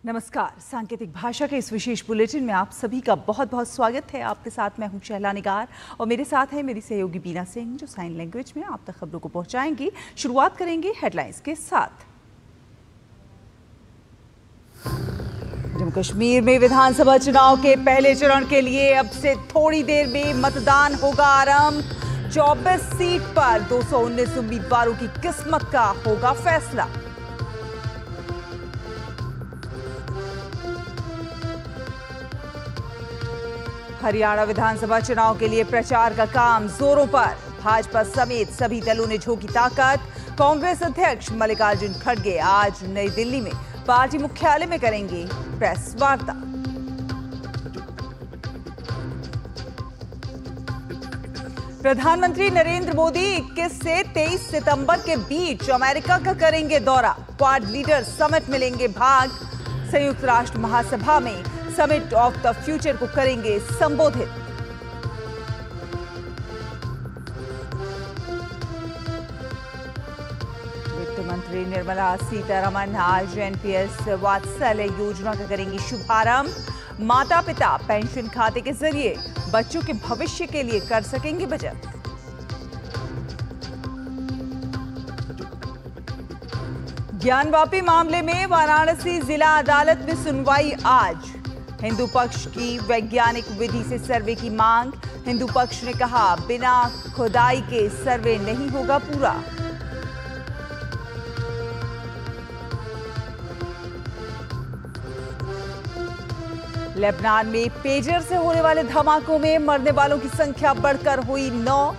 नमस्कार। सांकेतिक भाषा के इस विशेष बुलेटिन में आप सभी का बहुत बहुत स्वागत है। आपके साथ मैं हूं शहला निगार और मेरे साथ है मेरी सहयोगी बीना सिंह, जो साइन लैंग्वेज में आप तक खबरों को पहुंचाएंगी। शुरुआत करेंगे हेडलाइंस के साथ। जम्मू कश्मीर में विधानसभा चुनाव के पहले चरण के लिए अब से थोड़ी देर में मतदान होगा आरंभ। 24 सीट पर 219 उम्मीदवारों की किस्मत का होगा फैसला। हरियाणा विधानसभा चुनाव के लिए प्रचार का काम जोरों पर। भाजपा समेत सभी दलों ने झोंकी ताकत। कांग्रेस अध्यक्ष मल्लिकार्जुन खड़गे आज नई दिल्ली में पार्टी मुख्यालय में करेंगे प्रेस वार्ता। प्रधानमंत्री नरेंद्र मोदी 21 से 23 सितंबर के बीच अमेरिका का करेंगे दौरा। क्वाड लीडर समिट में लेंगे भाग। संयुक्त राष्ट्र महासभा में समिट ऑफ द फ्यूचर को करेंगे संबोधित। वित्त मंत्री निर्मला सीतारमण आज एनपीएस वात्सल्य योजना का करेंगी शुभारंभ। माता पिता पेंशन खाते के जरिए बच्चों के भविष्य के लिए कर सकेंगे बचत। ज्ञानवापी मामले में वाराणसी जिला अदालत में सुनवाई आज। हिंदू पक्ष की वैज्ञानिक विधि से सर्वे की मांग। हिंदू पक्ष ने कहा बिना खुदाई के सर्वे नहीं होगा पूरा। लेबनान में पेजर से होने वाले धमाकों में मरने वालों की संख्या बढ़कर हुई 9।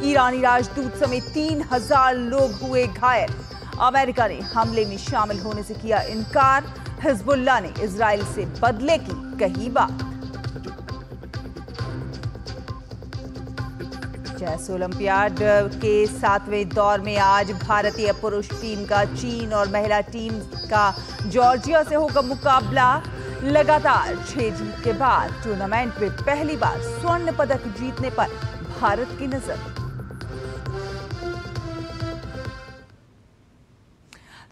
ईरानी राजदूत समेत 3000 लोग हुए घायल। अमेरिका ने हमले में शामिल होने से किया इनकार। हिजबुल्लाह ने इजराइल से बदले की कही बात। चेस ओलंपियाड के 7वें दौर में आज भारतीय पुरुष टीम का चीन और महिला टीम का जॉर्जिया से होगा मुकाबला। लगातार 6 जीत के बाद टूर्नामेंट में पहली बार स्वर्ण पदक जीतने पर भारत की नजर।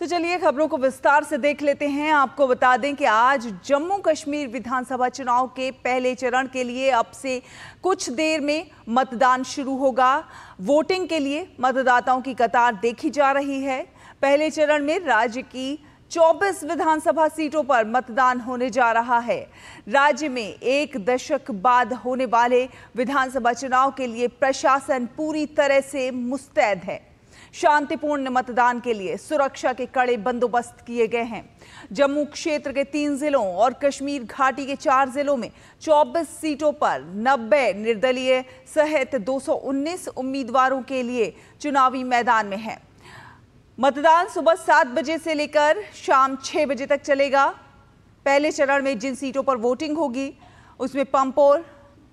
तो चलिए खबरों को विस्तार से देख लेते हैं। आपको बता दें कि आज जम्मू कश्मीर विधानसभा चुनाव के पहले चरण के लिए अब से कुछ देर में मतदान शुरू होगा। वोटिंग के लिए मतदाताओं की कतार देखी जा रही है। पहले चरण में राज्य की 24 विधानसभा सीटों पर मतदान होने जा रहा है। राज्य में एक दशक बाद होने वाले विधानसभा चुनाव के लिए प्रशासन पूरी तरह से मुस्तैद है। शांतिपूर्ण मतदान के लिए सुरक्षा के कड़े बंदोबस्त किए गए हैं। जम्मू क्षेत्र के 3 जिलों और कश्मीर घाटी के 4 जिलों में 24 सीटों पर 90 निर्दलीय सहित 219 उम्मीदवारों के लिए चुनावी मैदान में है। मतदान सुबह 7 बजे से लेकर शाम 6 बजे तक चलेगा। पहले चरण में जिन सीटों पर वोटिंग होगी उसमें पंपोर,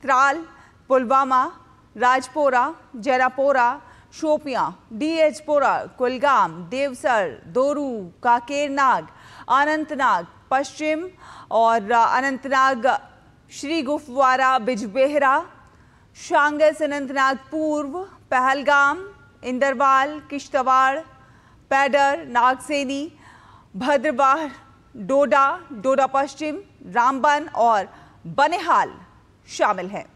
त्राल, पुलवामा, राजपोरा, जैरापोरा, शोपियां, डीएचपोरा, कुलगाम, देवसर, दोरू, काकेरनाग, अनंतनाग पश्चिम और अनंतनाग, श्री गुफवारा, बिजबेहरा, शांगस अनंतनाग पूर्व, पहलगाम, इंदरवाल, किश्तवाड़, पैडर, नागसेनी, भद्रवाह, डोडा, डोडा पश्चिम, रामबन और बनिहाल शामिल हैं।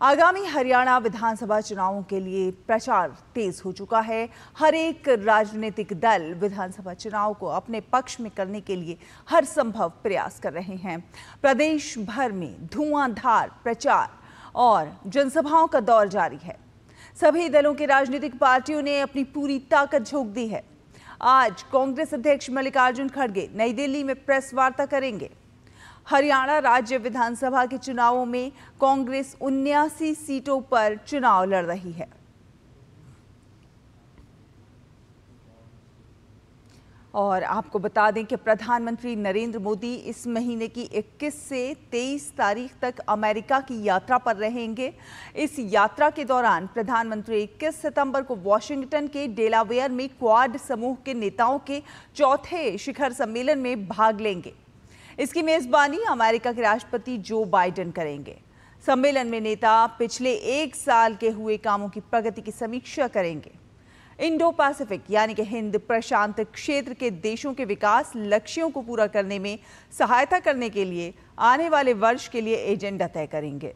आगामी हरियाणा विधानसभा चुनावों के लिए प्रचार तेज हो चुका है। हर एक राजनीतिक दल विधानसभा चुनाव को अपने पक्ष में करने के लिए हर संभव प्रयास कर रहे हैं। प्रदेश भर में धुआंधार प्रचार और जनसभाओं का दौर जारी है। सभी दलों के राजनीतिक पार्टियों ने अपनी पूरी ताकत झोंक दी है। आज कांग्रेस अध्यक्ष मल्लिकार्जुन खड़गे नई दिल्ली में प्रेस वार्ता करेंगे। हरियाणा राज्य विधानसभा के चुनावों में कांग्रेस 79 सीटों पर चुनाव लड़ रही है। और आपको बता दें कि प्रधानमंत्री नरेंद्र मोदी इस महीने की 21 से 23 तारीख तक अमेरिका की यात्रा पर रहेंगे। इस यात्रा के दौरान प्रधानमंत्री 21 सितंबर को वॉशिंगटन के डेलावेयर में क्वाड समूह के नेताओं के चौथे शिखर सम्मेलन में भाग लेंगे। इसकी मेजबानी अमेरिका के राष्ट्रपति जो बाइडेन करेंगे। सम्मेलन में नेता पिछले 1 साल के हुए कामों की प्रगति की समीक्षा करेंगे। इंडो पैसिफिक यानी कि हिंद प्रशांत क्षेत्र के देशों के विकास लक्ष्यों को पूरा करने में सहायता करने के लिए आने वाले वर्ष के लिए एजेंडा तय करेंगे।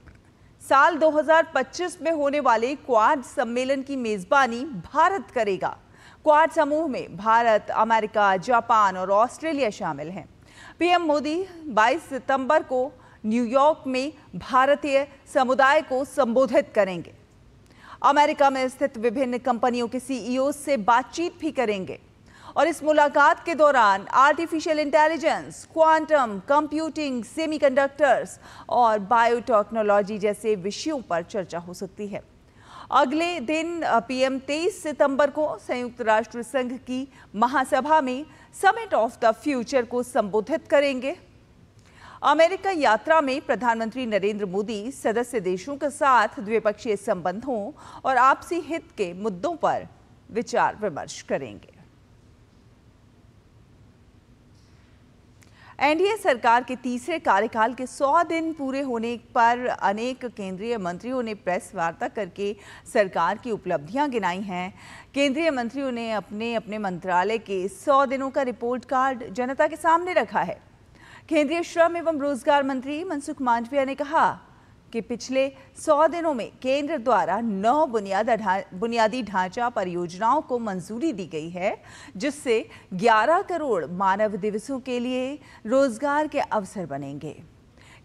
साल 2025 में होने वाले क्वाड सम्मेलन की मेजबानी भारत करेगा। क्वाड समूह में भारत, अमेरिका, जापान और ऑस्ट्रेलिया शामिल हैं। पीएम मोदी 22 सितंबर को न्यूयॉर्क में भारतीय समुदाय को संबोधित करेंगे। अमेरिका में स्थित विभिन्न कंपनियों के सीईओ से बातचीत भी करेंगे और इस मुलाकात के दौरान artificial intelligence, quantum computing, semiconductors और बायोटेक्नोलॉजी जैसे विषयों पर चर्चा हो सकती है। अगले दिन पीएम 23 सितंबर को संयुक्त राष्ट्र संघ की महासभा में समिट ऑफ द फ्यूचर को संबोधित करेंगे। अमेरिका यात्रा में प्रधानमंत्री नरेंद्र मोदी सदस्य देशों के साथ द्विपक्षीय संबंधों और आपसी हित के मुद्दों पर विचार विमर्श करेंगे। एनडीए सरकार के तीसरे कार्यकाल के 100 दिन पूरे होने पर अनेक केंद्रीय मंत्रियों ने प्रेस वार्ता करके सरकार की उपलब्धियां गिनाई हैं। केंद्रीय मंत्रियों ने अपने अपने मंत्रालय के 100 दिनों का रिपोर्ट कार्ड जनता के सामने रखा है। केंद्रीय श्रम एवं रोजगार मंत्री मनसुख मांडविया ने कहा कि पिछले 100 दिनों में केंद्र द्वारा 9 बुनियादी ढांचा परियोजनाओं को मंजूरी दी गई है, जिससे 11 करोड़ मानव दिवसों के लिए रोजगार के अवसर बनेंगे।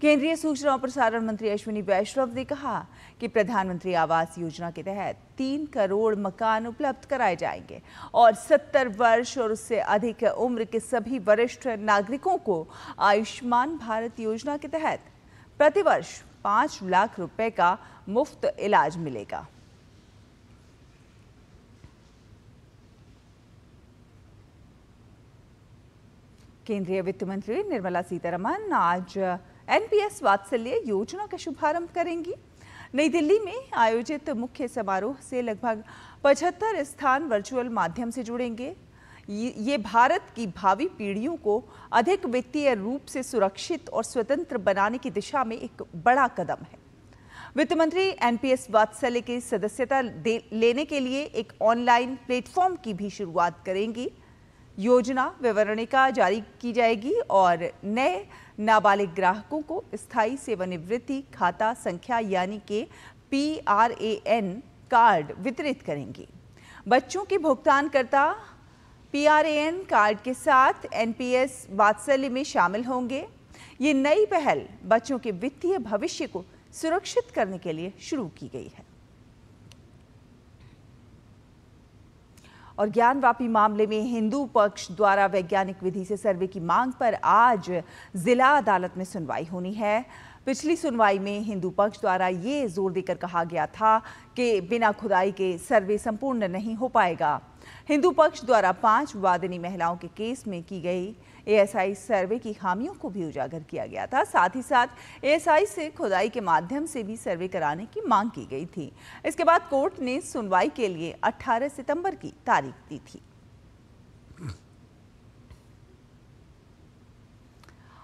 केंद्रीय सूचना और प्रसारण मंत्री अश्विनी वैष्णव ने कहा कि प्रधानमंत्री आवास योजना के तहत 3 करोड़ मकान उपलब्ध कराए जाएंगे और 70 वर्ष और उससे अधिक उम्र के सभी वरिष्ठ नागरिकों को आयुष्मान भारत योजना के तहत प्रतिवर्ष 5 लाख रुपए का मुफ्त इलाज मिलेगा। केंद्रीय वित्त मंत्री निर्मला सीतारमण आज एनपीएस वात्सल्य योजना का शुभारंभ करेंगी। नई दिल्ली में आयोजित मुख्य समारोह से लगभग 75 स्थान वर्चुअल माध्यम से जुड़ेंगे। ये भारत की भावी पीढ़ियों को अधिक वित्तीय रूप से सुरक्षित और स्वतंत्र बनाने की दिशा में एक बड़ा कदम है। वित्त मंत्री एनपीएस वात्सल्य की सदस्यता लेने के लिए एक ऑनलाइन प्लेटफॉर्म की भी शुरुआत करेंगी। योजना विवरणिका जारी की जाएगी और नए नाबालिग ग्राहकों को स्थायी सेवानिवृत्ति खाता संख्या यानी कि PRAN कार्ड वितरित करेंगी। बच्चों के भुगतानकर्ता PRAN कार्ड के साथ एनपीएस वात्सल्य में शामिल होंगे। ये नई पहल बच्चों के वित्तीय भविष्य को सुरक्षित करने के लिए शुरू की गई है। और ज्ञानवापी मामले में हिंदू पक्ष द्वारा वैज्ञानिक विधि से सर्वे की मांग पर आज जिला अदालत में सुनवाई होनी है। पिछली सुनवाई में हिंदू पक्ष द्वारा ये जोर देकर कहा गया था कि बिना खुदाई के सर्वे संपूर्ण नहीं हो पाएगा। हिंदू पक्ष द्वारा 5 वादिनी महिलाओं के केस में की गई एएसआई सर्वे की खामियों को भी उजागर किया गया था। साथ ही साथ एएसआई से खुदाई के माध्यम से भी सर्वे कराने की मांग की गई थी। इसके बाद कोर्ट ने सुनवाई के लिए 18 सितंबर की तारीख दी थी।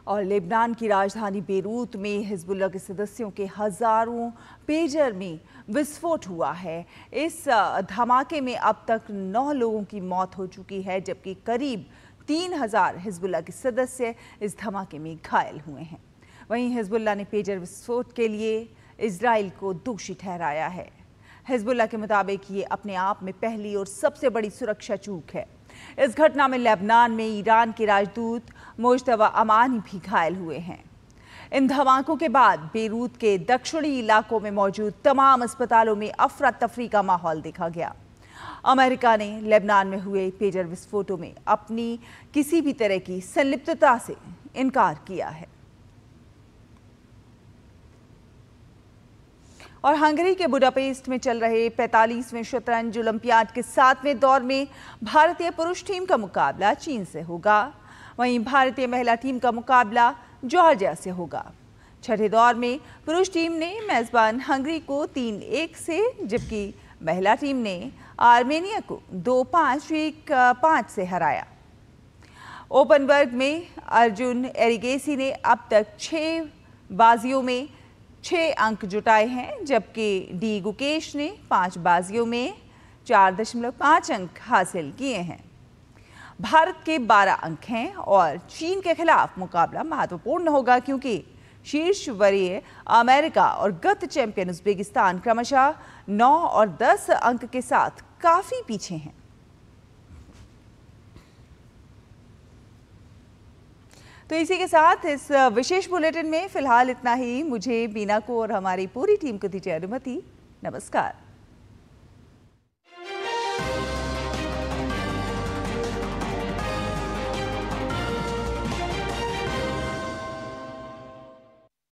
और लेबनान की राजधानी बेरूत में हिजबुल्लाह के सदस्यों के हजारों पेजर में विस्फोट हुआ है। इस धमाके में अब तक 9 लोगों की मौत हो चुकी है, जबकि करीब 3000 हिजबुल्लाह के सदस्य इस धमाके में घायल हुए हैं। वहीं हिजबुल्लाह ने पेजर विस्फोट के लिए इजराइल को दोषी ठहराया है। हिजबुल्लाह के मुताबिक ये अपने आप में पहली और सबसे बड़ी सुरक्षा चूक है। इस घटना में लेबनान में ईरान के राजदूत मुज्तबा अमानी भी घायल हुए हैं। इन धमाकों के बाद बेरूत के दक्षिणी इलाकों में मौजूद तमाम अस्पतालों में अफरा तफरी का माहौल देखा गया। अमेरिका ने लेबनान में हुए पेजर विस्फोटों में अपनी किसी भी तरह की संलिप्तता से इनकार किया है। और हंगरी के बुडापेस्ट में चल रहे 45वें शतरंज ओलंपियाड के 7वें दौर में भारतीय पुरुष टीम का मुकाबला चीन से होगा। वहीं भारतीय महिला टीम का मुकाबला जॉर्जिया से होगा। छठे दौर में पुरुष टीम ने मेजबान हंगरी को 3-1 से, जबकि महिला टीम ने आर्मेनिया को 2-5, 1-5 से हराया। ओपन वर्ग में अर्जुन एरिगेसी ने अब तक 6 बाजियों में 6 अंक जुटाए हैं, जबकि डी गुकेश ने 5 बाजियों में 4.5 अंक हासिल किए हैं। भारत के 12 अंक हैं और चीन के खिलाफ मुकाबला महत्वपूर्ण होगा क्योंकि शीर्ष वरीय अमेरिका और गत चैंपियन उज्बेकिस्तान क्रमशः 9 और 10 अंक के साथ काफी पीछे हैं। तो इसी के साथ इस विशेष बुलेटिन में फिलहाल इतना ही। मुझे, बीना को और हमारी पूरी टीम को दीजिए अनुमति। नमस्कार।